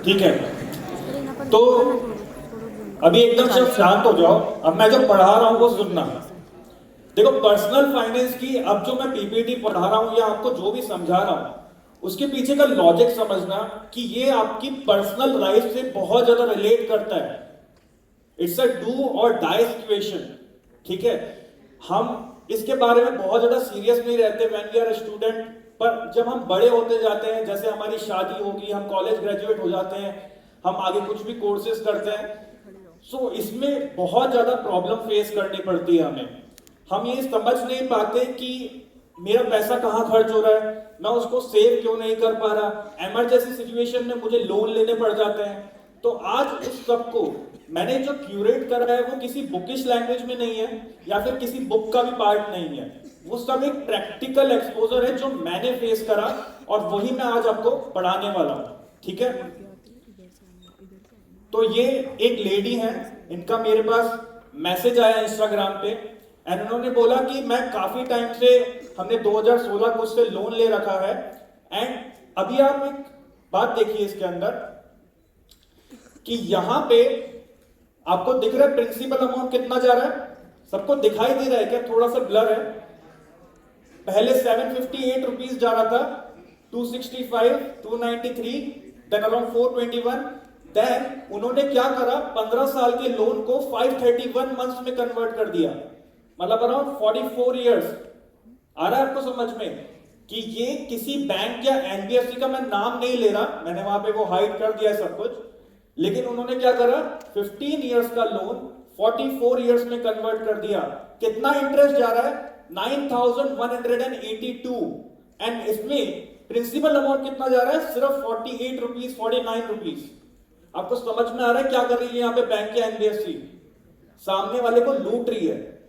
ठीक है, तो अभी एकदम से शांत हो जाओ। अब मैं जो पढ़ा रहा हूं वो सुनना। देखो, पर्सनल फाइनेंस की अब जो मैं पीपीटी पढ़ा रहा हूं या आपको जो भी समझा रहा हूं उसके पीछे का लॉजिक समझना कि ये आपकी पर्सनल लाइफ से बहुत ज्यादा रिलेट करता है। इट्स अ डू और डाई सिचुएशन। ठीक है, हम इसके बारे में बहुत ज्यादा सीरियस नहीं रहते व्हेन वी आर स्टूडेंट, पर जब हम बड़े होते जाते हैं, जैसे हमारी शादी होगी, हम कॉलेज ग्रेजुएट हो जाते हैं, हम आगे कुछ भी कोर्सेज करते हैं, सो इसमें बहुत ज्यादा प्रॉब्लम फेस करनी पड़ती है हमें। हम ये समझ नहीं पाते कि मेरा पैसा कहां खर्च हो रहा है, मैं उसको सेव क्यों नहीं कर पा रहा, इमरजेंसी सिचुएशन में मुझे लोन लेने पड़ जाते हैं। तो आज उस सब को मैंने जो क्यूरेट करा है वो किसी बुकिश लैंग्वेज में नहीं है या फिर किसी बुक का भी पार्ट नहीं है, वो सब एक प्रैक्टिकल एक्सपोजर है जो मैंने फेस करा और वही मैं आज आपको पढ़ाने वाला हूं। ठीक है, तो ये एक लेडी है, इनका मेरे पास मैसेज आया इंस्टाग्राम पे एंड उन्होंने बोला कि मैं काफी टाइम से, हमने 2016 को उससे लोन ले रखा है। एंड अभी आप एक बात देखिए इसके अंदर कि यहां पे आपको दिख रहा है प्रिंसिपल अमाउंट कितना जा रहा है, सबको दिखाई दे रहा है क्या? थोड़ा सा ब्लर है। पहले 758 रुपीज जा रहा था, 265, 293, देन अराउंड 421। देन उन्होंने क्या करा, 15 साल के लोन को 531 मंथ्स में कन्वर्ट कर दिया, मतलब अराउंड 44 इयर्स। आ रहा है आपको समझ में कि ये किसी बैंक या एनबीएफसी का मैं नाम नहीं ले रहा, मैंने वहां पे वो हाइड कर दिया सब कुछ, लेकिन उन्होंने क्या करा, 15 इयर्स का लोन 44 इयर्स में कन्वर्ट कर दिया। कितना इंटरेस्ट जा रहा है? 9182। एंड इसमें प्रिंसिपल अमाउंट कितना जा रहा है? सिर्फ 48 रुपीज, 49 रुपीज। आपको समझ में आ रहा है क्या कर रही है यहाँ पे बैंक या एनबीएफसी? सामने वाले को लूट रही है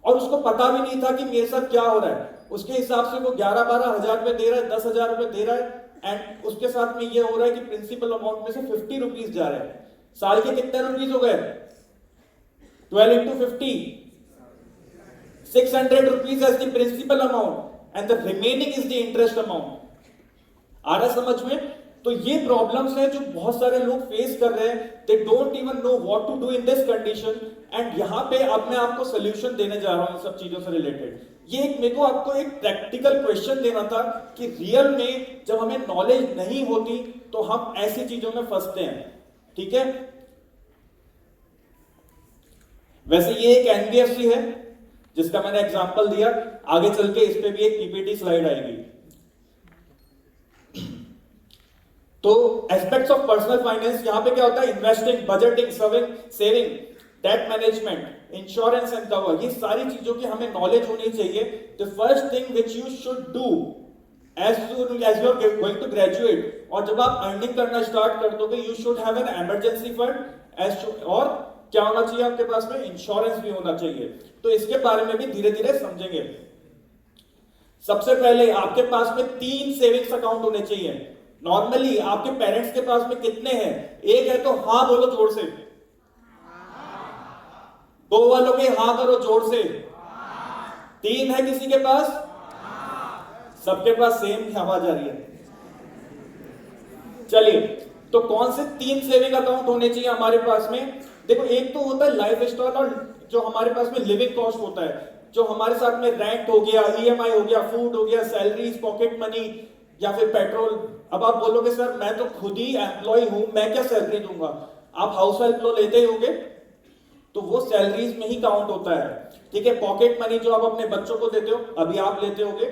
और उसको पता भी नहीं था कि मेरे साथ क्या हो रहा है। उसके हिसाब से वो 11-12 हजार रुपए दे रहा है, 10 हजार रुपए दे रहा है, एंड उसके साथ में ये हो रहा है कि प्रिंसिपल अमाउंट में से 50 रुपीज जा रहे हैं। साल के कितने रुपीज हो गए? 12 into 50, 600 rupees as the principal amount and the remaining is the interest amount. आ रहा समझ में? तो ये प्रॉब्लम्स है जो बहुत सारे लोग फेस कर रहे हैं, they don't even know what to do in this condition. And यहाँ पे अब मैं आपको सोल्यूशन देने जा रहा हूं इन सब चीजों से रिलेटेड। ये एक मेरे को आपको एक प्रैक्टिकल क्वेश्चन देना था कि रियल में जब हमें नॉलेज नहीं होती तो हम ऐसी चीजों में फंसते हैं। ठीक है, वैसे ये एक एनबीएफसी है जिसका मैंने एग्जांपल दिया, आगे चल के इस पे भी एक पीपीटी स्लाइड आएगी। तो एस्पेक्ट्स ऑफ पर्सनल फाइनेंस, यहां पे क्या होता है? Investing, budgeting, saving, debt management, insurance and cover, ये सारी चीजों की हमें नॉलेज होनी चाहिए। The first thing which you should do as you are going to graduate, और जब आप अर्निंग करना स्टार्ट कर दोगे, you should have an emergency fund, और क्या होना चाहिए आपके पास में? इंश्योरेंस भी होना चाहिए। तो इसके बारे में भी धीरे धीरे समझेंगे। सबसे पहले आपके पास में 3 सेविंग्स अकाउंट होने चाहिए। नॉर्मली आपके पेरेंट्स के पास में कितने हैं? एक है तो हां बोलो जोर से, दो वालों के हां करो जोर से, 3 है किसी के पास? सबके पास सेम आवाज आ रही है। चलिए, तो कौन से 3 सेविंग अकाउंट होने चाहिए हमारे पास में? देखो, एक तो होता है लाइफ स्टाइल, और जो हमारे पास में लिविंग कॉस्ट होता है, जो हमारे साथ में रेंट हो गया, ईएमआई हो गया, फूड हो गया, सैलरीज, पॉकेट मनी या फिर पेट्रोल। अब आप बोलोगे सर मैं तो खुद ही एम्प्लॉय हूं, मैं क्या सैलरी दूंगा? आप हाउस हेल्प लोन लेते ही होंगे, तो वो सैलरीज में ही काउंट होता है। ठीक है, पॉकेट मनी जो आप अपने बच्चों को देते हो, अभी आप लेते होगे,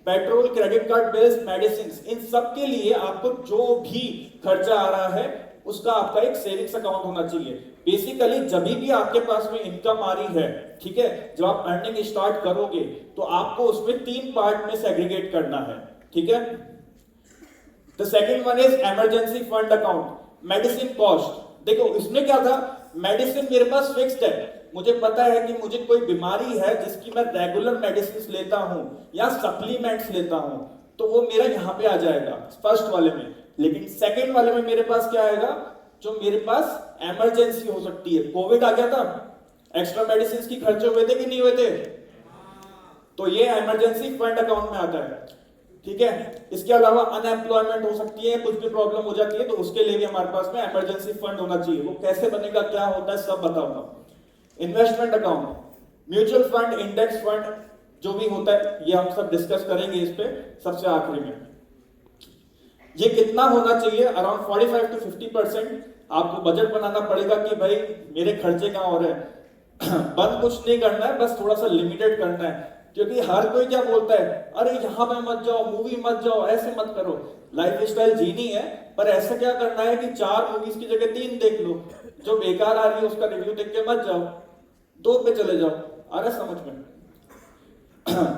petrol, credit card bills, medicine, इन सब के लिए आपको जो भी खर्चा आ रहा है उसका आपका एक सेविंग्स अकाउंट होना चाहिए। बेसिकली जब भी आपके पास में इनकम आ रही है, ठीक है, जब आप अर्निंग स्टार्ट करोगे तो आपको उसमें 3 पार्ट में सेग्रीगेट करना है। ठीक है, the second one is emergency fund account, medicine cost. देखो इसमें क्या था, मेडिसिन मेरे पास फिक्स्ड है, मुझे पता है कि मुझे कोई बीमारी है जिसकी मैं रेगुलर मेडिसिन लेता हूं या सप्लीमेंट्स लेता हूं, तो वो मेरा यहां पे आ जाएगा फर्स्ट वाले में। लेकिन सेकंड वाले में मेरे पास क्या आएगा? जो मेरे पास इमरजेंसी हो सकती है। कोविड आ गया था, एक्स्ट्रा मेडिसिन की खर्चे हुए थे कि नहीं हुए थे? तो ये इमरजेंसी फंड अकाउंट में आता है। ठीक है। इसके अलावा अनएम्प्लॉयमेंट हो सकती है, कुछ भी प्रॉब्लम हो जाती है, तो उसके लिए भी हमारे पास में इमरजेंसी फंड होना चाहिए। वो कैसे बनेगा, क्या होता है, सब बताऊंगा। Investment account, mutual fund, index fund, जो भी होता है ये हम सब डिस्कस करेंगे इस पे सबसे आखिरी में। ये कितना होना चाहिए, अराउंड 45 to 50%। आपको बजट बनाना पड़ेगा कि भाई मेरे खर्चे कहाँ हो रहे हैं। बंद कुछ नहीं करना है, बस थोड़ा सा लिमिटेड करना है, क्योंकि हर कोई क्या बोलता है, अरे यहाँ पे मत जाओ, मूवी मत जाओ, ऐसे मत करो। लाइफ स्टाइल जीनी है, पर ऐसा क्या करना है कि 4 मूवीज की जगह 3 देख लो, जो बेकार आ रही है उसका रिव्यू देख के मत जाओ, 2 पे चले जाओ। आ रहा समझ में।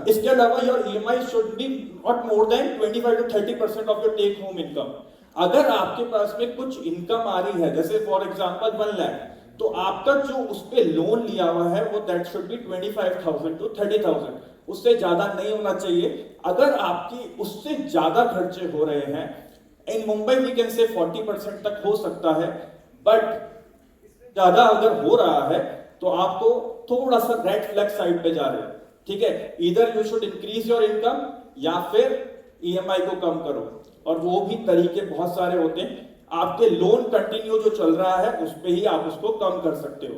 इसके अलावा your EMI should be not more than 25 to 30% of your take home income. अगर आपके पास में कुछ इनकम आ रही है, जैसे फॉर एग्जांपल 1 लाख, तो आपका जो उस पे लोन लिया हुआ है वो दैट शुड बी 25,000 to 30,000, उससे ज्यादा नहीं होना चाहिए। अगर आपकी उससे ज्यादा खर्चे हो रहे हैं, इन मुंबई वी कैन से 40% तक हो सकता है, बट ज्यादा अगर हो रहा है तो आपको थोड़ा सा रेड फ्लैग साइड पे जा रहे हैं, ठीक है। इधर you should increase your income या फिर ईएमआई को कम करो, और वो भी तरीके बहुत सारे होते हैं। आपके लोन कंटिन्यू जो चल रहा है उस पे ही आप उसको कम कर सकते हो।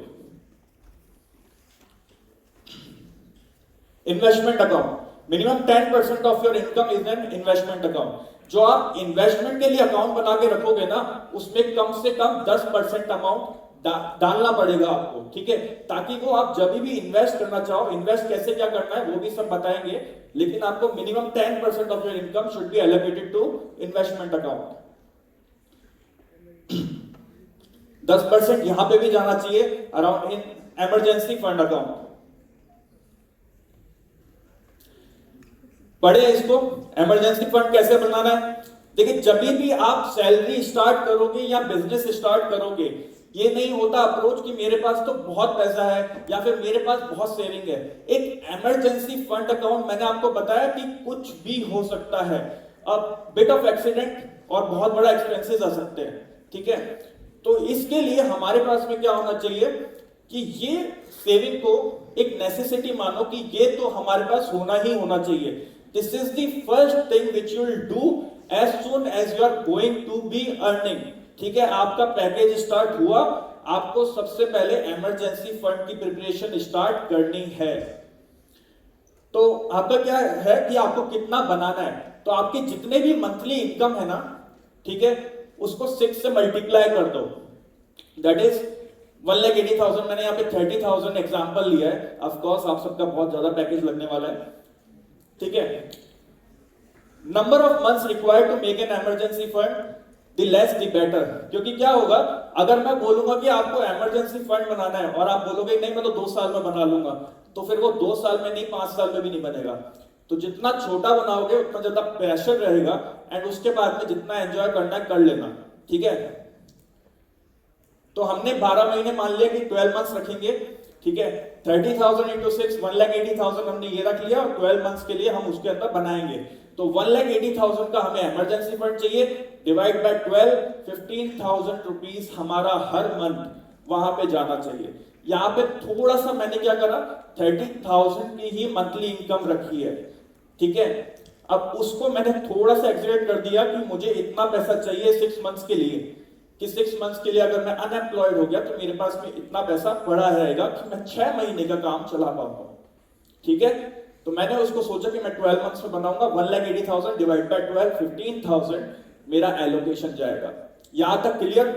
Investment account, minimum 10% of your income is an investment account. जो आप इन्वेस्टमेंट के लिए अकाउंट बना के रखोगे ना, उसमें कम से कम 10% अमाउंट डालना पड़ेगा आपको, ठीक है, ताकि वो आप जब भी इन्वेस्ट करना चाहो, इन्वेस्ट कैसे क्या करना है वो भी सब बताएंगे, लेकिन आपको minimum 10% of your income should be allocated to investment account. 10% यहां पे भी जाना चाहिए around in emergency fund account. पढ़े इसको, इमरजेंसी फंड कैसे बनाना है। देखिए, जब भी आप सैलरी स्टार्ट करोगे या बिजनेस स्टार्ट करोगे, ये नहीं होता अप्रोच कि मेरे पास तो बहुत पैसा है या फिर मेरे पास बहुत सेविंग है। एक इमरजेंसी फंड अकाउंट, मैंने आपको बताया कि कुछ भी हो सकता है, अब बिट ऑफ एक्सीडेंट और बहुत बड़ा एक्सपेंसेस आ सकते हैं, ठीक है। तो इसके लिए हमारे पास में क्या होना चाहिए कि ये सेविंग को एक नेसेसिटी मानो कि ये तो हमारे पास होना ही होना चाहिए। This is the first thing which you will do as soon as you are going to be earning, ठीक है। आपका पैकेज स्टार्ट हुआ, आपको सबसे पहले इमरजेंसी फंड की प्रिपरेशन स्टार्ट करनी है। तो आपका क्या है कि आपको कितना बनाना है, तो आपकी जितने भी मंथली इनकम है ना, ठीक है, उसको 6 से मल्टीप्लाई कर दो, दैट इज 1,80,000। मैंने यहाँ पे 30,000 एग्जांपल लिया है, ऑफ कोर्स आप सबका बहुत ज्यादा पैकेज लगने वाला है, ठीक है। Number of months required to make an emergency fund, the less the better. क्योंकि क्या होगा, अगर मैं बोलूंगा कि आपको इमरजेंसी फंड बनाना है और आप बोलोगे नहीं मैं तो 2 साल में बना लूंगा, तो फिर वो 2 साल में नहीं 5 साल में भी नहीं बनेगा। तो जितना छोटा बनाओगे उतना ज्यादा प्रेशर रहेगा, एंड उसके बाद में जितना एंजॉय करना है कर लेना, ठीक है। तो हमने 12 महीने मान लिया कि 12 मंथ्स रखेंगे, ठीक है। 30,000 इंटू 6 1,80,000 हमने ये रख लिया, और 12 मंथ्स के लिए हम उसके अंदर बनाएंगे। तो 1,80,000 का हमें इमरजेंसी फंड चाहिए, डिवाइड बाय 12, 15,000 रुपीज हमारा हर मंथ वहां पे जाना चाहिए। यहाँ पे थोड़ा सा मैंने क्या करा, 30,000 की ही मंथली इनकम रखी है, ठीक है। अब उसको मैंने थोड़ा सा एक्सरेट कर दिया कि मुझे इतना पैसा चाहिए 6 मंथ्स के लिए, कि 6 मंथ्स के लिए अगर मैं अनएम्प्लॉयड हो गया तो मेरे पास में इतना पैसा पड़ा रहेगा कि मैं 6 महीने का काम चला पाऊंगा, ठीक है। तो मैंने उसको सोचा कि मैं 12 मंथ्स में बनाऊंगा, 1,80,000 डिवाइड बाय 12, 15,000 मेरा एलोकेशन जाएगा। यहां तक क्लियर।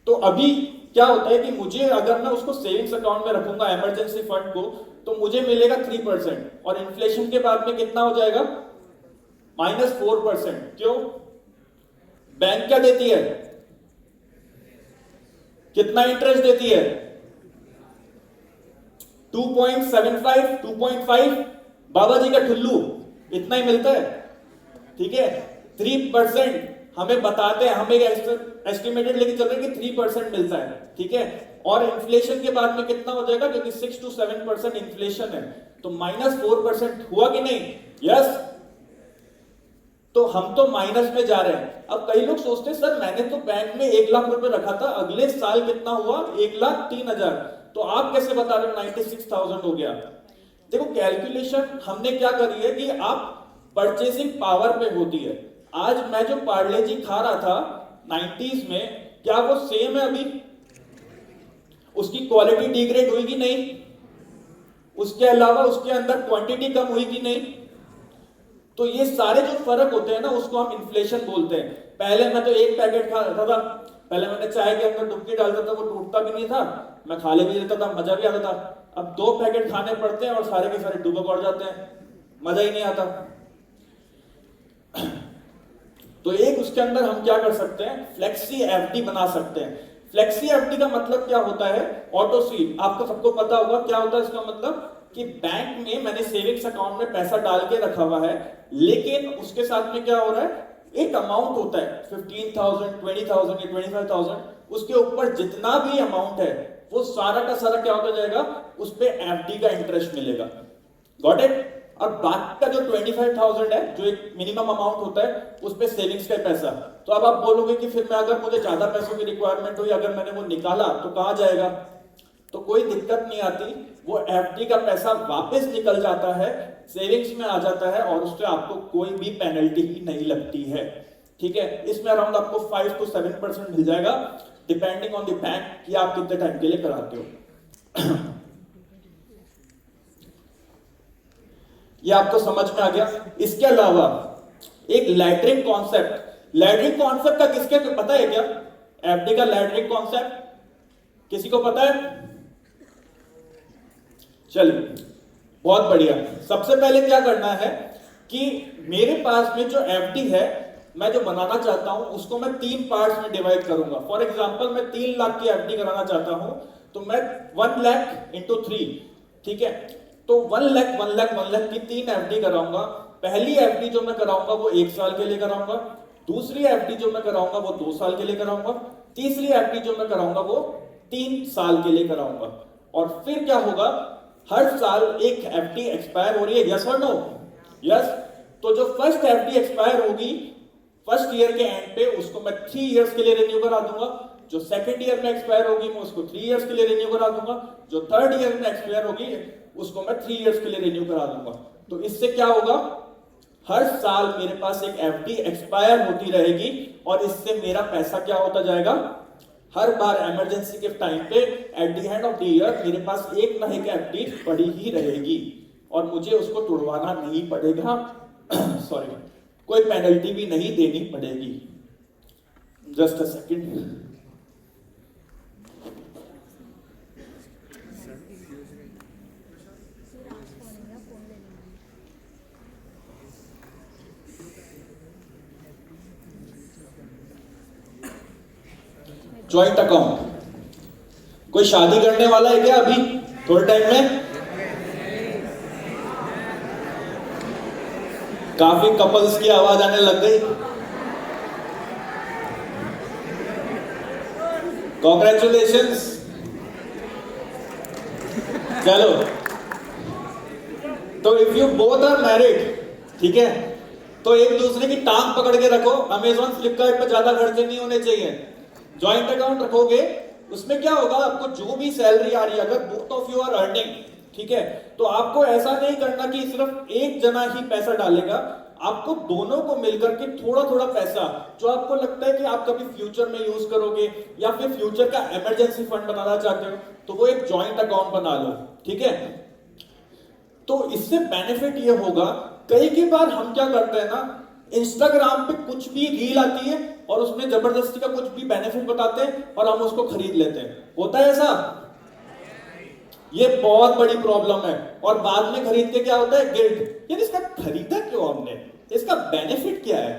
तो अभी क्या होता है कि मुझे अगर मैं उसको सेविंग्स अकाउंट में रखूंगा इमरजेंसी फंड को, तो मुझे मिलेगा 3%, और इन्फ्लेशन के बाद में कितना हो जाएगा, -4%। क्यों? बैंक क्या देती है, कितना इंटरेस्ट देती है, 2.75, 2.5, बाबा जी का ठुल्लू इतना ही मिलता है, ठीक है। 3% हमें बताते हैं, हम एक एस्टिमेटेड लेके चल रहे हैं कि 3% मिलता है, ठीक है। और इन्फ्लेशन के बाद में कितना हो जाएगा, क्योंकि 6 to 7% इन्फ्लेशन है, तो -4% हुआ कि नहीं, यस। तो हम तो माइनस में जा रहे हैं। अब कई लोग सोचते हैं सर मैंने तो बैंक में 1 लाख रुपए रखा था, अगले साल कितना हुआ, 1,03,000, तो आप कैसे बता रहे हो 96,000 हो गया। देखो कैलकुलेशन हमने क्या करी है कि आप परचेसिंग पावर पे होती है। आज मैं जो पार्ले जी खा रहा था 90s में, क्या वो सेम है अभी? उसकी क्वालिटी डिग्रेड हुई कि नहीं? उसके अलावा उसके अंदर क्वांटिटी कम हुई कि नहीं? तो ये सारे जो फर्क होते हैं ना, उसको हम इन्फ्लेशन बोलते हैं। पहले मैं तो एक पैकेट खाता था, पहले मैंने चाय के अंदर डुबकी डालता था, वो टूटता भी नहीं था, मैं खा ले भी लेता था, मजा भी आता था। अब 2 पैकेट खाने पड़ते हैं और सारे के सारे डूबे पड़ जाते हैं, मजा ही नहीं आता। तो एक उसके अंदर हम क्या कर सकते हैं, फ्लेक्सी एफडी बना सकते हैं। फ्लेक्सी एफडी का मतलब क्या होता है? Auto SVEEP. आपको सबको पता होगा क्या होता है इसका मतलब, कि बैंक में मैंने सेविंग्स अकाउंट में पैसा डाल के रखा हुआ है, लेकिन उसके साथ में क्या हो रहा है, एक अमाउंट होता है 15,000, 20,000 या 25,000, उसके ऊपर जितना भी अमाउंट है वो सारा का सारा क्या होता जाएगा, उस पे एफडी का इंटरेस्ट मिलेगा। Got it? और बाकी का जो 25,000 है, जो एक मिनिमम अमाउंट होता है, उस पे सेविंग्स का पैसा। तो अब आप बोलोगे कि फिर मैं, अगर मुझे ज्यादा पैसों की रिक्वायरमेंट हुई, अगर मैंने वो निकाला तो कहां जाएगा? तो कोई दिक्कत नहीं आती, वो एफडी का पैसा वापस निकल जाता है, सेविंग्स में आ जाता है, और उससे आपको कोई भी पेनल्टी ही नहीं लगती है। ठीक है? इसमें अराउंड आपको 5 to 7% मिल जाएगा, डिपेंडिंग ऑन द बैंक, कि आप कितने टाइम के लिए कराते हो। ये आपको समझ में आ गया? इसके अलावा एक लैडरिंग कॉन्सेप्ट, लैडरिंग कॉन्सेप्ट का किसके पता है क्या? एफडी का लैडरिंग कॉन्सेप्ट किसी को पता है? चलिए, बहुत बढ़िया। सबसे पहले क्या करना है कि मेरे पास में जो एफडी है, मैं जो बनाना चाहता हूं, उसको मैं 3 पार्ट्स में डिवाइड करूंगा। फॉर एग्जांपल, मैं 3 लाख की एफडी कराना चाहता हूं, तो मैं 1 लाख इंटू 3, ठीक है, तो 1 लाख 1 लाख 1 लाख की 3 एफडी कराऊंगा। पहली एफडी जो मैं कराऊंगा वो 1 साल के लिए कराऊंगा, दूसरी एफडी जो मैं कराऊंगा वो 2 साल के लिए कराऊंगा, तीसरी एफडी जो मैं कराऊंगा वो 3 साल के लिए कराऊंगा। और फिर क्या होगा, हर साल एक एफडी एक्सपायर हो रही है, यस और नो? यस। तो जो फर्स्ट एफडी एक्सपायर होगी फर्स्ट ईयर के एंड पे, उसको मैं 3 इयर्स के लिए रिन्यू करा दूंगा। जो सेकंड ईयर में एक्सपायर होगी मैं उसको 3 इयर्स के लिए रिन्यू करा दूंगा। जो थर्ड ईयर में एक्सपायर होगी उसको मैं 3 इयर्स के लिए रिन्यू करा दूंगा। तो इससे क्या होगा, हर साल मेरे पास एक एफडी एक्सपायर होती रहेगी, और इससे मेरा पैसा क्या होता जाएगा, हर बार इमरजेंसी के टाइम पे at the end of the year मेरे पास एक ना एक एफडी पड़ी ही रहेगी, और मुझे उसको तोड़वाना नहीं पड़ेगा। सॉरी, कोई पेनल्टी भी नहीं देनी पड़ेगी। Just a second. Joint account, कोई शादी करने वाला है क्या अभी थोड़े टाइम में? काफी कपल्स की आवाज आने लग गई। कॉन्ग्रेचुलेशंस। चलो, तो if you both are married, ठीक है, तो एक दूसरे की टांग पकड़ के रखो। अमेजॉन फ्लिपकार्ट पर ज्यादा खर्चे नहीं होने चाहिए। ज्वाइंट अकाउंट रखोगे, उसमें क्या होगा, आपको जो भी सैलरी आ रही है, अगर both of you are earning, ठीक है, तो आपको ऐसा नहीं करना कि सिर्फ एक जना ही पैसा डालेगा। आपको दोनों को मिलकर के थोड़ा थोड़ा पैसा, जो आपको लगता है कि आप कभी फ्यूचर में यूज करोगे, या फिर फ्यूचर का इमरजेंसी फंड बनाना चाहते हो, तो वो एक ज्वाइंट अकाउंट बना लो। ठीक है? तो इससे बेनिफिट ये होगा, कई बार हम क्या करते हैं ना, इंस्टाग्राम पे कुछ भी रील आती है और उसमें जबरदस्ती का कुछ भी बेनिफिट बताते हैं और हम उसको खरीद लेते हैं। होता है ऐसा? ये बहुत बड़ी प्रॉब्लम है। और बाद में खरीद के क्या होता है, गिल्ट, यार इसका खरीदा क्यों हमने, इसका बेनिफिट क्या है।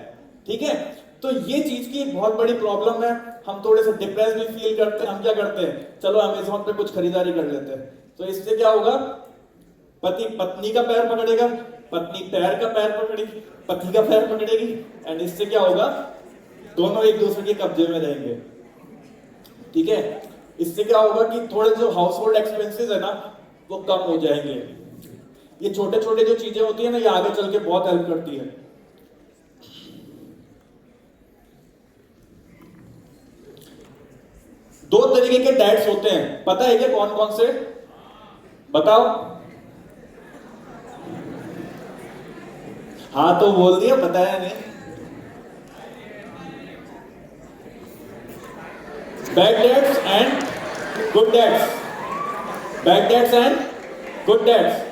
ठीक है? तो ये चीज की एक बहुत बड़ी प्रॉब्लम है। हम थोड़े से डिप्रेस भी फील करते हैं, हम क्या करते हैं, चलो अमेज़न पे कुछ खरीदारी कर लेते हैं। तो इससे क्या होगा, पति पत्नी का पैर पकड़ेगा, पत्नी पैर का पैर पकड़ेगी, पति का पैर पकड़ेगी, एंड इससे क्या होगा, दोनों एक दूसरे के कब्जे में रहेंगे। ठीक है? इससे क्या होगा कि थोड़े जो हाउस होल्ड एक्सपेंसेस है ना, वो कम हो जाएंगे। ये छोटे छोटे जो चीजें होती है ना, ये आगे चल के बहुत हेल्प करती है। दो तरीके के डेट्स होते हैं, पता है क्या कौन कौन से? बताओ। हाँ तो बोल दिया, बताया नहीं। Bad debts and good debts, bad debts and good debts.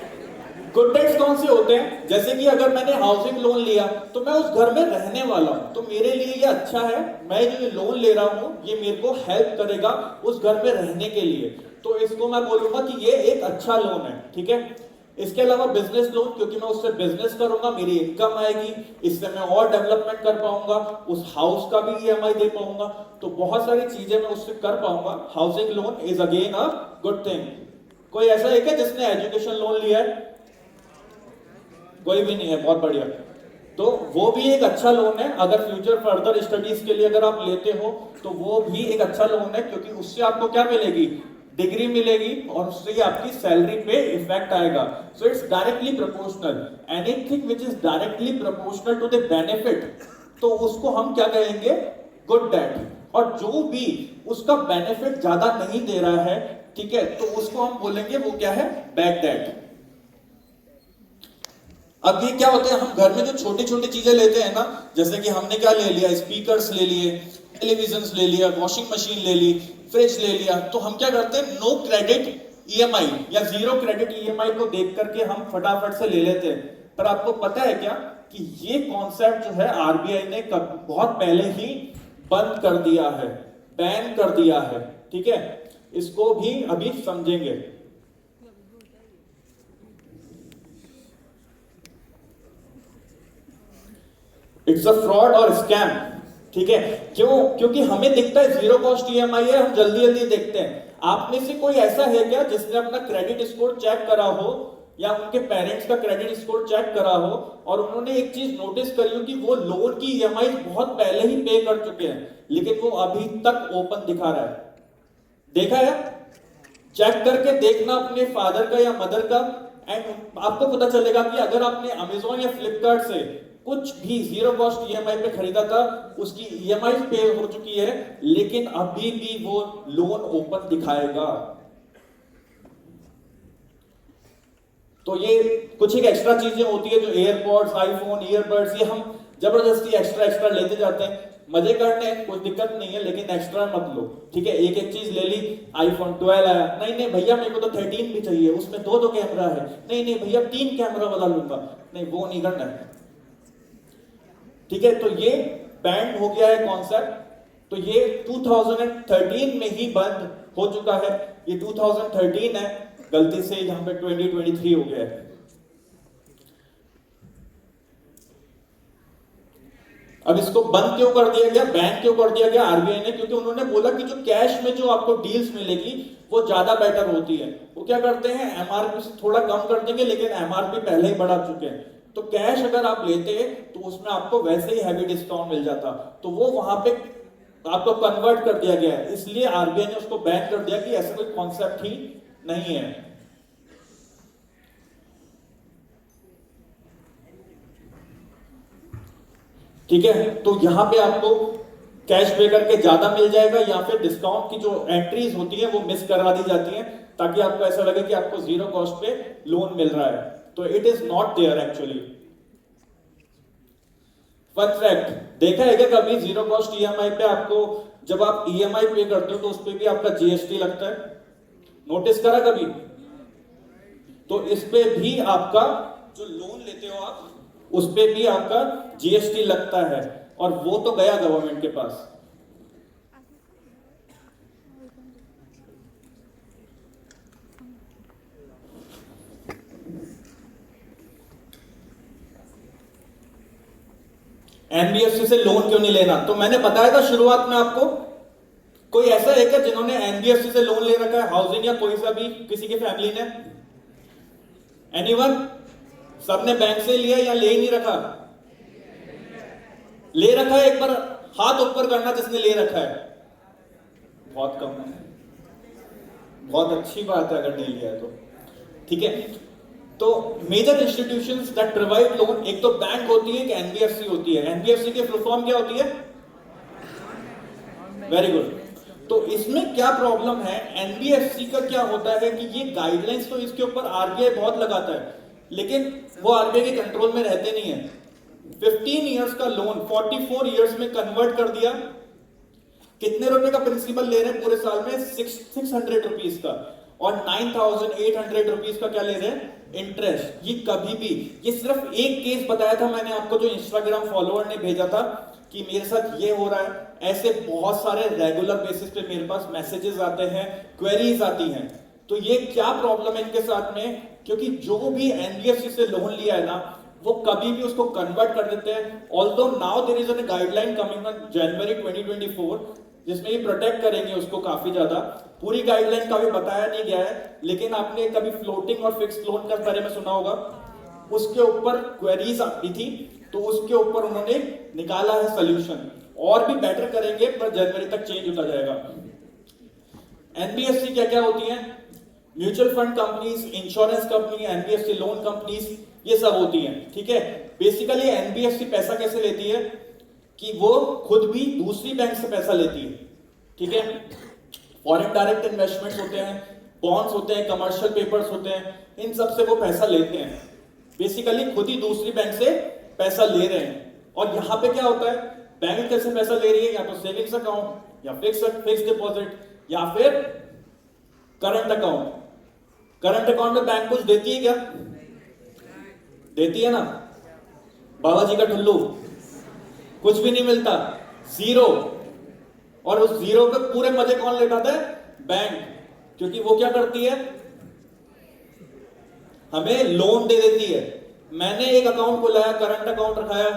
Good debts कौन से होते हैं? जैसे कि अगर मैंने हाउसिंग लोन लिया तो मैं उस घर में रहने वाला हूं, तो मेरे लिए ये अच्छा है, मैं जो ये लोन ले रहा हूं ये मेरे को हेल्प करेगा उस घर में रहने के लिए, तो इसको मैं बोलूंगा कि ये एक अच्छा लोन है, ठीक है। इसके अलावा बिजनेस लोन, क्योंकि मैं उससे बिजनेस करूंगा, मेरी इनकम आएगी, इससे मैं और डेवलपमेंट कर पाऊंगा, उस हाउस का भी ईएमआई दे पाऊंगा, तो बहुत सारी चीजें मैं उससे कर पाऊंगा। Housing loan is again a good thing. कोई ऐसा है क्या जिसने एजुकेशन लोन लिया है? कोई भी नहीं है, बहुत बढ़िया। तो वो भी एक अच्छा लोन है, अगर फ्यूचर फर्दर स्टडीज के लिए अगर आप लेते हो तो वो भी एक अच्छा लोन है, क्योंकि उससे आपको क्या मिलेगी? डिग्री मिलेगी, और उससे आपकी सैलरी पे इफेक्ट आएगा। So it's directly proportional. Anything which is directly proportional to the benefit, तो उसको हम क्या कहेंगे? Good debt. और जो भी उसका बेनिफिट ज्यादा नहीं दे रहा है, ठीक है, तो उसको हम बोलेंगे वो क्या है? Bad debt. अब ये क्या होता है, हम घर में जो छोटी छोटी चीजें लेते हैं ना, जैसे कि हमने क्या ले लिया, स्पीकर्स ले लिए, टेलीविजन ले लिया, वॉशिंग मशीन ले ली, फ्रिज ले लिया, तो हम क्या करते हैं? नो क्रेडिट ईएमआई या जीरो क्रेडिट ईएमआई को देख करके हम फटाफट से ले लेते हैं। पर आपको पता है क्या कि ये कॉन्सेप्ट जो है आरबीआई ने बहुत पहले ही बंद कर दिया है, बैन कर दिया है, ठीक है। इसको भी अभी समझेंगे। इट्स अ फ्रॉड और स्कैम, ठीक है। क्यों? क्योंकि हमें दिखता है जीरो कॉस्ट ईएमआई है, हम जल्दी जल्दी देखते हैं। आप में से कोई ऐसा है क्या जिसने अपना क्रेडिट स्कोर चेक करा हो, या उनके पेरेंट्स का क्रेडिट स्कोर चेक करा हो, और उन्होंने एक चीज नोटिस करी हो कि वो लोन की ईएमआई बहुत पहले ही पे कर चुके हैं, लेकिन वो अभी तक ओपन दिखा रहा है? देखा है? चेक करके देखना अपने फादर का या मदर का, एंड आपको पता चलेगा कि अगर आपने अमेजोन या फ्लिपकार्ट से कुछ भी जीरो कॉस्ट ईएमआई पे खरीदा था, उसकी ईएमआई पे हो चुकी है, लेकिन अभी भी वो लोन ओपन दिखाएगा। तो ये कुछ एक एक्स्ट्रा चीजें होती है, जो एयरपॉड्स, आईफोन, ईयरबड्स, ये हम जबरदस्ती एक्स्ट्रा एक्स्ट्रा लेते जाते हैं। मजे करने कोई दिक्कत नहीं है, लेकिन एक्स्ट्रा मत लो, ठीक है। एक एक चीज ले ली, आईफोन 12 आया, नहीं नहीं भैया मेरे को तो 13 भी चाहिए, उसमें दो कैमरा है, नहीं नहीं भैया 3 कैमरा वाला लूंगा, नहीं वो नहीं करना है, ठीक है। तो ये बैंड हो गया है कॉन्सेप्ट। तो ये 2013 में ही बंद हो चुका है, ये 2013 है, गलती से यहां पे 2023 हो गया है। अब इसको बंद क्यों कर दिया गया, बैन क्यों कर दिया गया आरबीआई ने? क्योंकि उन्होंने बोला कि जो कैश में जो आपको डील्स मिलेगी वो ज्यादा बेटर होती है। वो क्या करते हैं, एमआरपी से थोड़ा कम कर देंगे, लेकिन एमआरपी पहले ही बढ़ा चुके हैं, तो कैश अगर आप लेते तो उसमें आपको वैसे ही हैवी डिस्काउंट मिल जाता, तो वो वहां पे आपको कन्वर्ट कर दिया गया है, इसलिए आरबीआई ने उसको बैन कर दिया कि ऐसा कोई कॉन्सेप्ट ही नहीं है। ठीक है, तो यहां पे आपको कैश पे करके ज्यादा मिल जाएगा, या फिर डिस्काउंट की जो एंट्रीज होती है वो मिस करवा दी जाती है, ताकि आपको ऐसा लगे कि आपको जीरो कॉस्ट पे लोन मिल रहा है, तो it is not there actually. Fun fact, देखा है क्या कभी जीरो कॉस्ट ईएमआई पे आपको, जब आप ईएमआई पे करते हो तो उस पे भी आपका जीएसटी लगता है? नोटिस करा कभी? तो इस पे भी आपका जो लोन लेते हो आप, उस पे भी आपका जीएसटी लगता है, और वो तो गया गवर्नमेंट के पास। एनबीएफसी से लोन क्यों नहीं लेना? तो मैंने बताया था शुरुआत में आपको। कोई ऐसा है क्या जिन्होंने एनबीएफसी से लोन ले रखा है, हाउसिंग या कोई सा भी, किसी की फैमिली ने? एनीवन? सबने बैंक से लिया या ले ही नहीं रखा? ले रखा है? एक बार हाथ ऊपर करना जिसने ले रखा है। बहुत कम है, बहुत अच्छी बात है अगर नहीं लिया तो, ठीक है। तो major institutions that provide loan, एक तो बैंक होती है, एक एनबीएफसी होती है। एनबीएफसी की फुल फॉर्म क्या होती है? Very good. तो इसमें क्या प्रॉब्लम है, एनबीएफसी का क्या होता है कि ये गाइडलाइंस तो इसके ऊपर आरबीआई बहुत लगाता है, लेकिन वो आरबीआई के कंट्रोल में रहते नहीं है। 15 इयर्स का लोन 44 इयर्स में कन्वर्ट कर दिया। कितने रुपए का प्रिंसिपल ले रहे हैं पूरे साल में? 600 रुपीज का, और 9800 रुपीज का क्या ले रहे हैं? इंटरेस्ट। ये कभी भी, ये सिर्फ एक केस बताया था मैंने आपको जो इंस्टाग्राम फॉलोअर ने भेजा था कि मेरे साथ ये हो रहा है। ऐसे बहुत सारे रेगुलर बेसिस पे मेरे पास मैसेजेस आते हैं, क्वेरीज आती हैं। तो ये क्या प्रॉब्लम है इनके साथ में? क्योंकि जो भी एनबीएफसी से लोन लिया है ना, वो कभी भी उसको कन्वर्ट कर देते हैं। Although now there is a guideline coming on January 2024 जिसमें ये प्रोटेक्ट करेंगे उसको काफी ज्यादा। पूरी गाइडलाइन का भी बताया नहीं गया है, लेकिन आपने कभी फ्लोटिंग और फिक्स्ड लोन के बारे में सुना होगा, उसके ऊपर क्वेरीज आती थी, तो उसके ऊपर उन्होंने निकाला है सोल्यूशन। और भी बेटर करेंगे, पर जनवरी तक चेंज होता जाएगा। एनबीएफसी क्या क्या होती है? Mutual fund companies, insurance company, NBFC loan companies, ये सब होती हैं। ठीक है, बेसिकली एनबीएफसी पैसा कैसे लेती है कि वो खुद भी दूसरी बैंक से पैसा लेती है। ठीक है, फॉरेन डायरेक्ट इन्वेस्टमेंट्स होते हैं, बॉन्ड्स होते हैं, कमर्शियल पेपर्स होते हैं, इन सब से वो पैसा लेते हैं। बेसिकली खुद ही दूसरी बैंक से पैसा ले रहे हैं। और यहां पे क्या होता है, बैंक कैसे पैसा ले रही है? या तो सेविंग्स अकाउंट, या फिक्स डिपॉजिट, या फिर करंट अकाउंट। करंट अकाउंट में बैंक कुछ देती है क्या? देती है ना? बाबा जी का ठुल्लू, कुछ भी नहीं मिलता, जीरो। और उस जीरो पे पूरे मजे कौन ले उठाता है? बैंक। क्योंकि वो क्या करती है, हमें लोन दे देती है। मैंने एक अकाउंट खोलाया, करंट अकाउंट रखाया,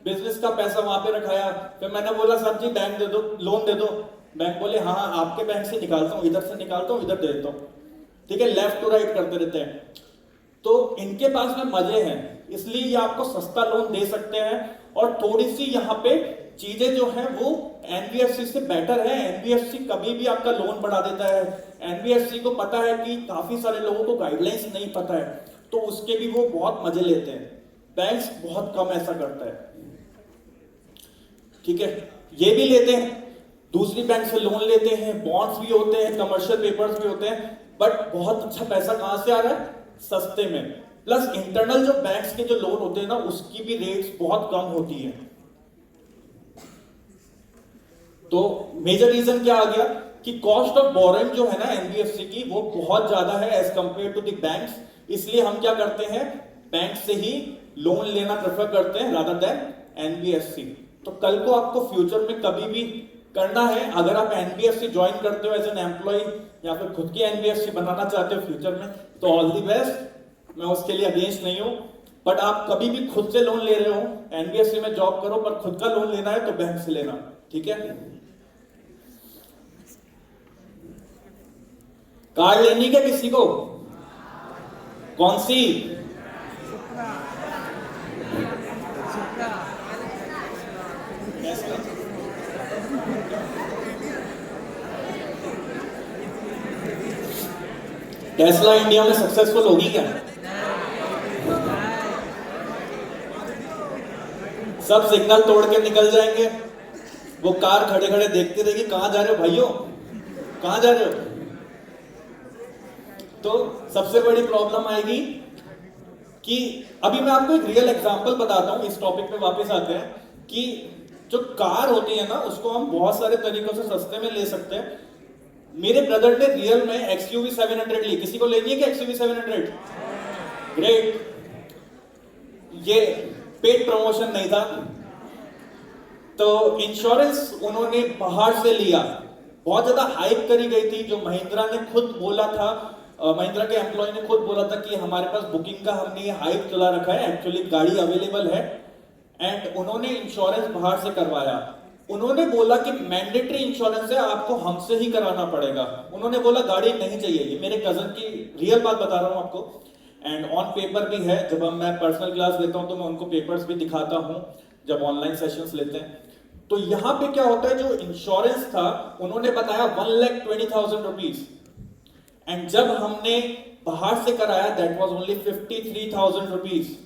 बिजनेस का पैसा वहां पे रखाया, फिर मैंने बोला साहब जी बैंक दे दो, लोन दे दो। बैंक बोले हाँ हाँ आपके बैंक से निकालता हूं, इधर से निकालता हूं, इधर दे देता हूं। ठीक है, लेफ्ट टू राइट करते रहते हैं। तो इनके पास में मजे हैं, इसलिए ये आपको सस्ता लोन दे सकते हैं। और थोड़ी सी यहाँ पे चीजें जो है वो एनबीएफसी से बेटर है। एनबीएफसी कभी भी आपका लोन बढ़ा देता है। एनबीएफसी को पता है कि काफी सारे लोगों को गाइडलाइंस नहीं पता है, तो उसके भी वो बहुत मजे लेते हैं। बैंक्स बहुत कम ऐसा करता है। ठीक है, ये भी लेते हैं, दूसरी बैंक से लोन लेते हैं, बॉन्ड्स भी होते हैं, कमर्शियल पेपर्स भी होते हैं, बट बहुत अच्छा पैसा कहां से आ रहा है? सस्ते में। प्लस इंटरनल जो बैंक्स के जो लोन होते हैं ना, उसकी भी रेट्स बहुत कम होती है। तो मेजर रीजन क्या आ गया कि कॉस्ट ऑफ बोरोइंग जो है ना एनबीएफसी की, वो बहुत ज्यादा है as compare to the banks. इसलिए हम क्या करते हैं, बैंक से ही लोन लेना प्रेफर करते हैं रादर देन एनबीएफसी। तो कल को आपको फ्यूचर में कभी भी करना है, अगर आप एनबीएफसी ज्वाइन करते हो एज एन एम्प्लॉय या फिर खुद की एनबीएफसी बनाना चाहते हो फ्यूचर में, तो ऑल दी बेस्ट। मैं उसके लिए अगेंस्ट नहीं हूं, बट आप कभी भी खुद से लोन ले रहे हो, एनबीएफसी में जॉब करो, पर खुद का लोन लेना है तो बैंक से लेना। ठीक है, कार लेनी क्या किसी को? कौन सी? टेस्ला इंडिया में सक्सेसफुल होगी क्या? सब सिग्नल तोड़ के निकल जाएंगे, वो कार खड़े खड़े देखती रहेगी, कहां जा रहे हो भाइयों, कहां जा रहे हो? तो सबसे बड़ी प्रॉब्लम आएगी कि अभी मैं आपको एक रियल एग्जांपल बताता हूं, इस टॉपिक पे वापस आते हैं कि जो कार होती है ना, उसको हम बहुत सारे तरीकों से सस्ते में ले सकते हैं। मेरे ब्रदर ने रियल में एक्सयूवी 700 ली। किसी को लेनी है क्या एक्सयूवी 700? ग्रेट। ये पेड प्रमोशन नहीं था। तो इंश्योरेंस उन्होंने बाहर से लिया, बहुत ज्यादा हाइप करी गई थी। जो महिंद्रा ने खुद बोला था, महिंद्रा के एम्प्लॉय ने खुद बोला था कि हमारे पास बुकिंग का हमने ये हाइप चला रखा है, एक्चुअली गाड़ी अवेलेबल है। एंड उन्होंने इंश्योरेंस बाहर से करवाया। उन्होंने बोला कि मैंडेटरी इंश्योरेंस है, आपको हमसे ही कराना पड़ेगा। उन्होंने बोला गाड़ी नहीं चाहिए। ये मेरे कजन की रियल बात बता रहा हूं आपको, एंड ऑन पेपर भी है। जब हम मैं पर्सनल क्लास लेता हूं तो मैं उनको पेपर्स भी दिखाता हूं, जब ऑनलाइन सेशंस लेते हैं। तो यहां पे क्या होता है, जो इंश्योरेंस था उन्होंने बताया 1,20,000 रुपीज, एंड जब हमने बाहर से कराया that was only 53,000 rupees.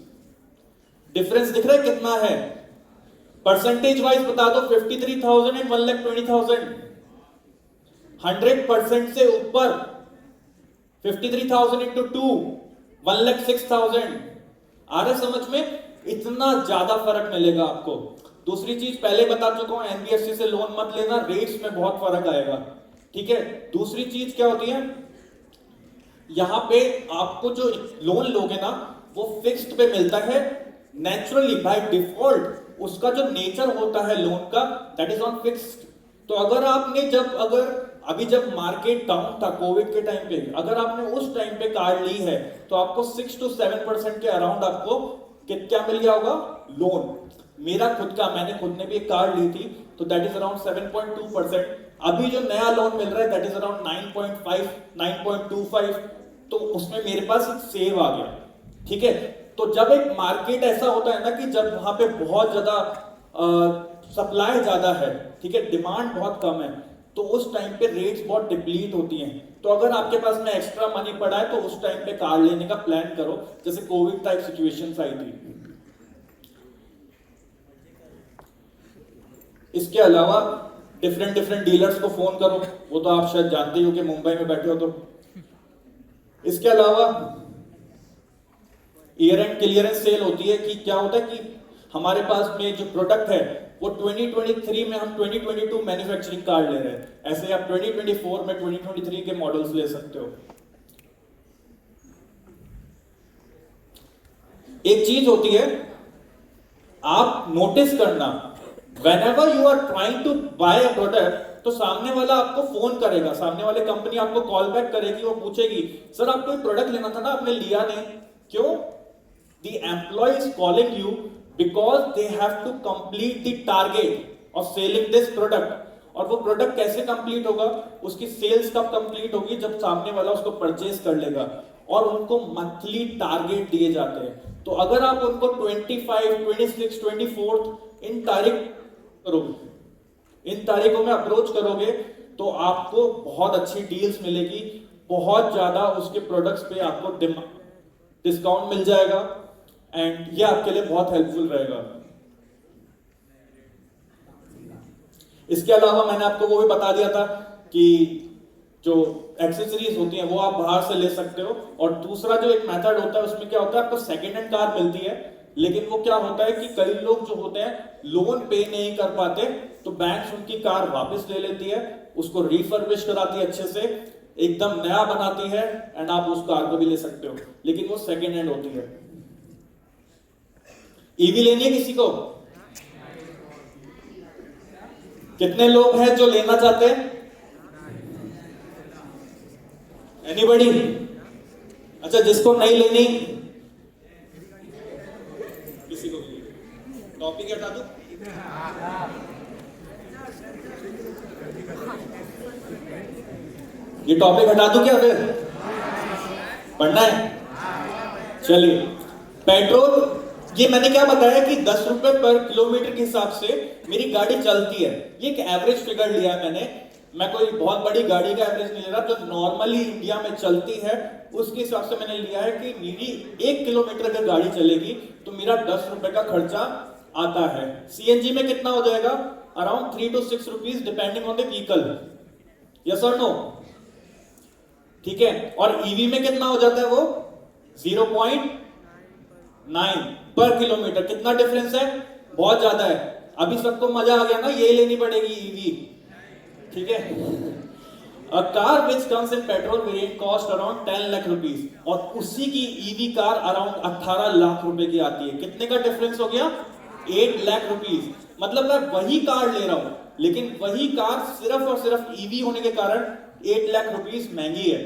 Difference दिख रहा है कितना है? परसेंटेज वाइज बता दो, 53,000 एंड 1,20,000, 100% से ऊपर। 53,000 इंटू 2, 1,06,000। आ रहा समझ में? इतना ज्यादा फर्क मिलेगा आपको। दूसरी चीज पहले बता चुका हूं, एनबीएफसी से लोन मत लेना, रेट्स में बहुत फर्क आएगा, ठीक है। दूसरी चीज क्या होती है, यहां पे आपको जो लोन लोगे ना वो फिक्स्ड पे मिलता है, नेचुरली बाय डिफॉल्ट उसका जो नेचर होता है लोन का दैट इज ऑन फिक्स्ड। तो अगर आपने जब मार्केट डाउन था कोविड के टाइम पे, अगर आपने उस टाइम पे कार ली है तो आपको 6 to 7% के अराउंड आपको क्या मिल गया होगा, लोन। मेरा खुद का, मैंने खुद ने भी एक कार ली थी तो दैट इज अराउंड 7.2%। अभी जो नया लोन मिल रहा है दैट इज अराउंड 9.5 9.25, तो उसमें मेरे पास सेव आ गया, ठीक है। तो जब एक मार्केट ऐसा होता है ना कि जब वहां पे बहुत ज्यादा सप्लाई ज्यादा है, ठीक है, डिमांड बहुत कम है, तो उस टाइम पे रेट्स बहुत डिप्लीट होती हैं। तो अगर आपके पास में एक्स्ट्रा मनी पड़ा है तो उस टाइम पे कार लेने का प्लान करो, जैसे कोविड टाइप सिचुएशंस आई थी। इसके अलावा डिफरेंट डीलर्स को फोन करो, वो तो आप शायद जानते ही हो कि मुंबई में बैठे हो तो। इसके अलावा ईयर एंड क्लियरेंस सेल होती है कि क्या होता है कि हमारे पास में जो प्रोडक्ट है वो 2023 में हम 2022 मैन्युफैक्चरिंग कार्ड ले रहे हैं, ऐसे आप 2024 में 2023 के मॉडल्स ले सकते हो। एक चीज होती है, आप नोटिस करना, whenever you are trying to buy a product, तो सामने वाला आपको फोन करेगा, सामने वाले कंपनी आपको कॉल बैक करेगी, वो पूछेगी सर आपको एक प्रोडक्ट लेना था ना, आपने लिया नहीं क्यों? The employee is calling you because they have to complete the target of selling this product। और वो प्रोडक्ट कैसे कंप्लीट होगा, उसकी सेल्स कब कंप्लीट होगी, जब सामने वाला उसको परचेज कर लेगा, और उनको मंथली टारगेट दिए जाते हैं। तो अगर आप उनको 25, 26, 24 इन तारीख करोगे, इन तारीखों में अप्रोच करोगे तो आपको बहुत अच्छी डील्स मिलेगी, बहुत ज्यादा उसके प्रोडक्ट्स पे आपको डिस्काउंट मिल जाएगा, एंड ये आपके लिए बहुत हेल्पफुल रहेगा। इसके अलावा मैंने आपको वो भी बता दिया था कि जो एक्सेसरीज होती हैं वो आप बाहर से ले सकते हो। और दूसरा जो एक मेथड होता है उसमें क्या होता है, आपको सेकेंड हैंड कार मिलती है, लेकिन वो क्या होता है कि कई लोग जो होते हैं लोन पे नहीं कर पाते, तो बैंक उनकी कार वापस ले लेती है, उसको रिफर्बिश कराती है, अच्छे से एकदम नया बनाती है, एंड आप उस कार को भी ले सकते हो, लेकिन वो सेकेंड हैंड होती है। ईवी लेनी है किसी को? कितने लोग हैं जो लेना चाहते हैं? एनीबडी? अच्छा, जिसको नहीं लेनी, किसी को भी टॉपिक हटा दो। ये टॉपिक हटा दो क्या, फिर पढ़ना है? चलिए, पेट्रोल, ये मैंने क्या बताया कि 10 रुपए पर किलोमीटर के हिसाब से मेरी गाड़ी चलती है, ये एक एवरेज फिगर लिया है मैंने। मैं कोई बहुत बड़ी गाड़ी का एवरेज नहीं ले रहा, जो नॉर्मली इंडिया में चलती है उसके हिसाब से मैंने लिया है कि मेरी 1 किलोमीटर अगर गाड़ी चलेगी तो मेरा 10 रुपए का खर्चा आता है। सीएनजी में कितना हो जाएगा? Around 3 to 6 rupees depending on the vehicle, yes और नो, ठीक है। और ईवी में कितना हो जाता है वो? 0.9 पर किलोमीटर। कितना डिफरेंस है? बहुत ज्यादा है। अभी सबको मजा आ गया ना, ये लेनी पड़ेगी ईवी, ठीक है। A car which comes in petrol variant cost around 10 lakh rupees, और उसी की ईवी कार अराउंड 18 लाख रुपए की आती है। कितने का डिफरेंस हो गया? 8 लाख रुपीज। मतलब मैं वही कार ले रहा हूं, लेकिन वही कार सिर्फ और सिर्फ ईवी होने के कारण 8 लाख रुपीज महंगी है।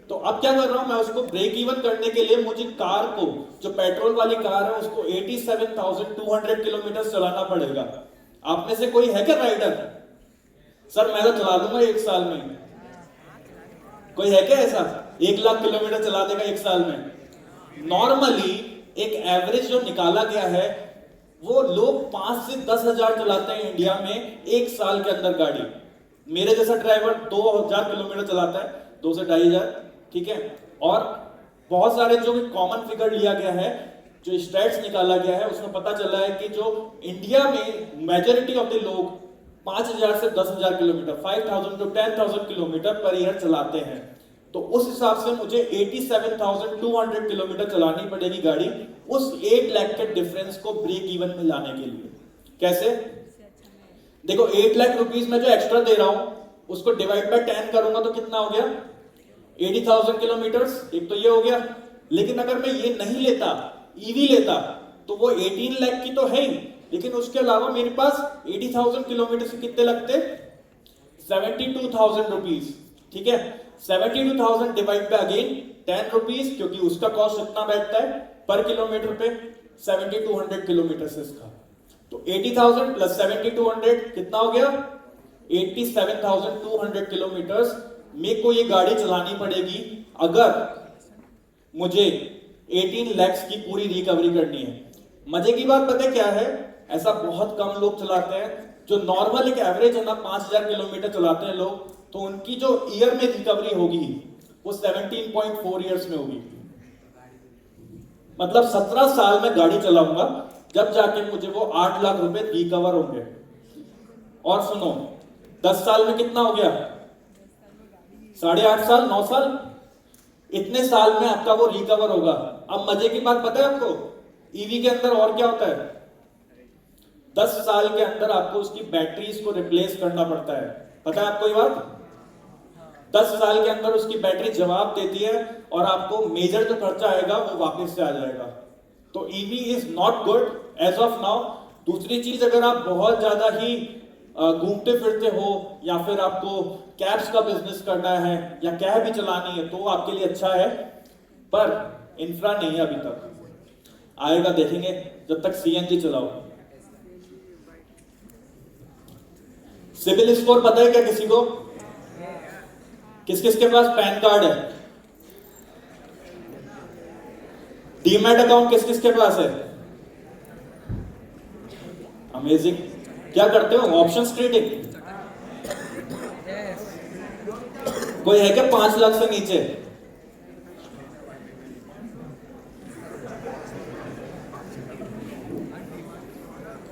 तो अब क्या कर रहा हूं मैं, उसको ब्रेक इवन करने के लिए मुझे कार को, जो पेट्रोल वाली कार है, उसको 87,200 किलोमीटर चलाना पड़ेगा। आप में से कोई है क्या राइडर? सर मैं तो चला दूंगा 1 साल में। कोई है क्या ऐसा 1 लाख किलोमीटर चला देगा 1 साल में? नॉर्मली एक एवरेज जो निकाला गया है वो लोग 5 से 10 हजार चलाते हैं इंडिया में 1 साल के अंदर गाड़ी। मेरे जैसा ड्राइवर 2000 किलोमीटर चलाता है, 2 से 2500, ठीक है। और बहुत सारे जो कॉमन फिगर लिया गया है, जो स्टैट्स निकाला गया है, उसमें पता चला है कि जो इंडिया में मेजॉरिटी ऑफ द लोग 5000 से 10,000 kilometre, 5,000 to 10,000 kilometre per year चलाते हैं। तो उस हिसाब से मुझे 87,200 किलोमीटर चलानी पड़ेगी गाड़ी उस 8 लाख के डिफरेंस को ब्रेक इवन में लाने के लिए। कैसे? देखो 8 लाख रुपीस में जो एक्स्ट्रा दे रहा हूं उसको डिवाइड बाय 10 करूंगा तो कितना हो गया? 80,000 किलोमीटर्स। एक तो ये हो गया। लेकिन अगर मैं ये नहीं लेता, ईवी लेता, तो वो 18 लाख की तो है ही, लेकिन उसके अलावा मेरे पास 80,000 किलोमीटर से कितने लगते? 72,000 रुपीज। ठीक है, 72,000 डिवाइड बाय अगेन 10 रुपीज, क्योंकि उसका कॉस्ट इतना बैठता है पर किलोमीटर पे, 7200 किलोमीटर से इसका। तो 80,000 प्लस 7200 कितना हो गया? 87,200 किलोमीटर्स मेरे को ये गाड़ी चलानी पड़ेगी अगर मुझे 18 लैक्स की पूरी रिकवरी करनी है। मजे की बात पता है क्या है? ऐसा बहुत कम लोग चलाते हैं। जो नॉर्मल एक एवरेज है ना 5,000 किलोमीटर चलाते हैं लोग, तो उनकी जो ईयर में रिकवरी होगी वो 17.4 ईयर्स में होगी। मतलब 17 साल में गाड़ी चलाऊंगा जब जाके मुझे वो 8 लाख रुपए रिकवर होंगे। और सुनो 10 साल में कितना हो गया? 8.5 साल, 9 साल, इतने साल में आपका वो रिकवर होगा। अब मजे की बात पता है आपको, ईवी के अंदर और क्या होता है? 10 साल के अंदर आपको उसकी बैटरीज को रिप्लेस करना पड़ता है। पता है आपको ये बात? 10 साल के अंदर उसकी बैटरी जवाब देती है और आपको मेजर जो खर्चा आएगा वो वापस से आ जाएगा। तो EV is not good as of now. दूसरी चीज, अगर आप बहुत ज्यादा ही घूमते फिरते हो या फिर आपको कैब्स का बिजनेस करना है या कैब भी चलानी है तो आपके लिए अच्छा है, पर इंफ्रा नहीं है अभी तक। आएगा, देखेंगे जब तक सीएनजी चलाओ। सिविल स्कोर पता है क्या किसी को? किस किस के पास पैन कार्ड है? डीमैट अकाउंट किस किस के पास है? अमेजिंग। क्या करते हो? Options trading. कोई है क्या 5 लाख से नीचे?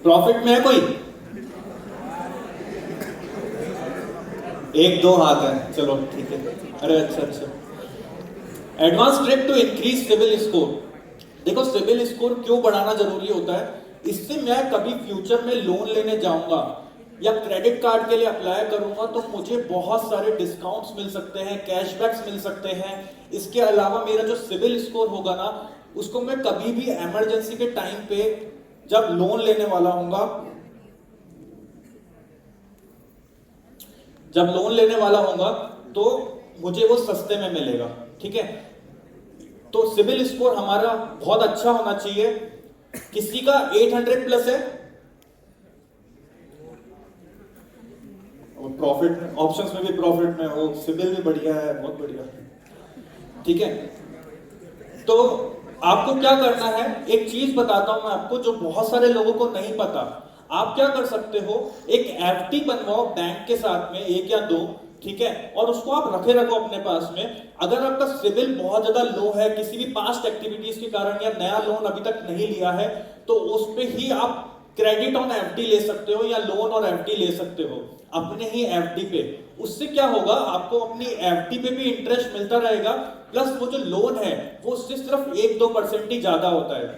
प्रॉफिट में है कोई? 1-2 हाथ है, चलो ठीक है। अरे अच्छा। Advance trick to increase CIBIL score. देखो सिविल स्कोर क्यों बढ़ाना जरूरी होता है? इससे मैं कभी फ्यूचर में लोन लेने जाऊंगा या क्रेडिट कार्ड के लिए अप्लाई करूंगा तो मुझे बहुत सारे डिस्काउंट्स मिल सकते हैं, कैशबैक्स मिल सकते हैं। इसके अलावा मेरा जो सिविल स्कोर होगा ना, उसको मैं कभी भी इमरजेंसी के टाइम पे जब लोन लेने वाला हूंगा, तो मुझे वो सस्ते में मिलेगा। ठीक है, तो सिविल स्कोर हमारा बहुत अच्छा होना चाहिए। किसी का 800 प्लस है, प्रॉफिट ऑप्शंस में भी प्रॉफिट में हो, सिविल भी बढ़िया है, बहुत बढ़िया। ठीक है, तो आपको क्या करना है, एक चीज बताता हूं मैं आपको जो बहुत सारे लोगों को नहीं पता। आप क्या कर सकते हो, एक एफडी बनवाओ बैंक के साथ में, 1 या 2। ठीक है, और उसको आप रखे रखो अपने पास में। अगर आपका सिविल बहुत ज्यादा लो है किसी भी पास्ट एक्टिविटीज के कारण या नया लोन अभी तक नहीं लिया है, तो उस पे ही आप क्रेडिट ऑन एफडी ले सकते हो या लोन और एफडी ले सकते हो अपने ही एफडी पे। उससे क्या होगा, आपको अपनी एफडी पे भी इंटरेस्ट मिलता रहेगा, प्लस वो जो लोन है वो उससे सिर्फ 1-2% ही ज्यादा होता है।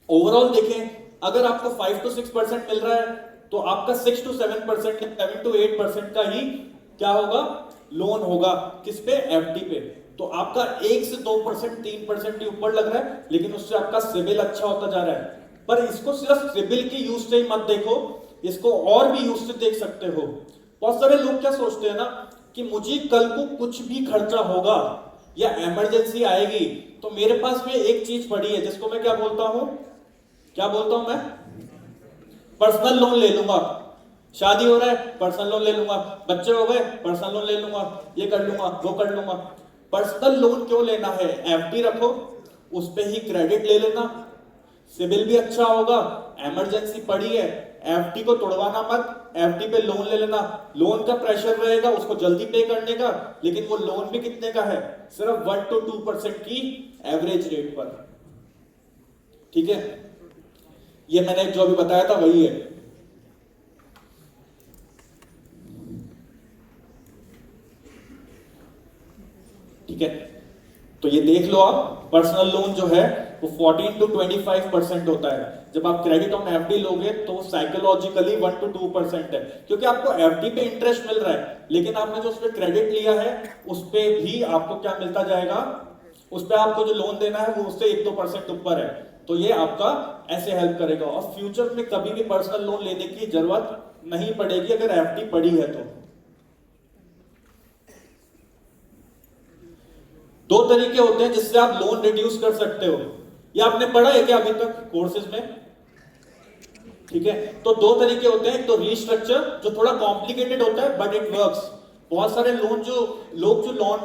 ओवरऑल देखें, अगर आपको 5 to 6% मिल रहा है तो आपका 6 to 7% या 7 to 8% का ही क्या होगा, लोन होगा। किस पे? एफडी पे। तो आपका 1 से 2%, 3% ही ऊपर लग रहा है, लेकिन उससे आपका सिविल अच्छा होता जा रहा है। पर इसको सिर्फ सिविल की यूज से ही मत देखो, इसको और भी यूज से देख सकते हो। बहुत सारे लोग क्या सोचते हैं ना कि मुझे कल को कुछ भी खर्चा होगा या इमरजेंसी आएगी तो मेरे पास में एक चीज पड़ी है जिसको मैं क्या बोलता हूं मैं? पर्सनल लोन ले लूंगा। शादी हो रहा है, पर्सनल लोन ले लूंगा। बच्चे हो गए, पर्सनल लोन ले लूंगा। ये कर लूंगा, वो कर लूंगा। पर्सनल लोन क्यों लेना है? एफडी रखो, उस पे ही क्रेडिट ले लेना, सिविल भी अच्छा होगा। इमरजेंसी पड़ी है, एफडी को तोड़वाना मत, एफडी पे लोन ले लेना। लोन का प्रेशर रहेगा उसको जल्दी पे करने का, लेकिन वो लोन भी कितने का है? सिर्फ 1 to 2% की एवरेज रेट पर। ठीक है, ये मैंने जो अभी बताया था वही है। ठीक है, तो ये देख लो आप, पर्सनल लोन जो है वो 14 to 25% होता है। जब आप क्रेडिट ऑन एफडी लोगे तो साइकोलॉजिकली 1 to 2% है, क्योंकि आपको एफडी पे इंटरेस्ट मिल रहा है, लेकिन आपने जो उस पर क्रेडिट लिया है उस पर भी आपको क्या मिलता जाएगा, उस पर आपको जो लोन देना है वो उससे 1-2% ऊपर है। तो ये आपका ऐसे हेल्प करेगा, और फ्यूचर में कभी भी पर्सनल लोन लेने की जरूरत नहीं पड़ेगी अगर एफडी पड़ी है तो। दो तरीके होते हैं जिससे आप लोन रिड्यूस कर सकते हो, ये आपने पढ़ा है क्या अभी तक कोर्सेज में? ठीक है, तो दो तरीके होते हैं, एक तो रीस्ट्रक्चर जो थोड़ा कॉम्प्लिकेटेड होता है बट इट वर्क्स। बहुत सारे लोन जो लोग जो लोन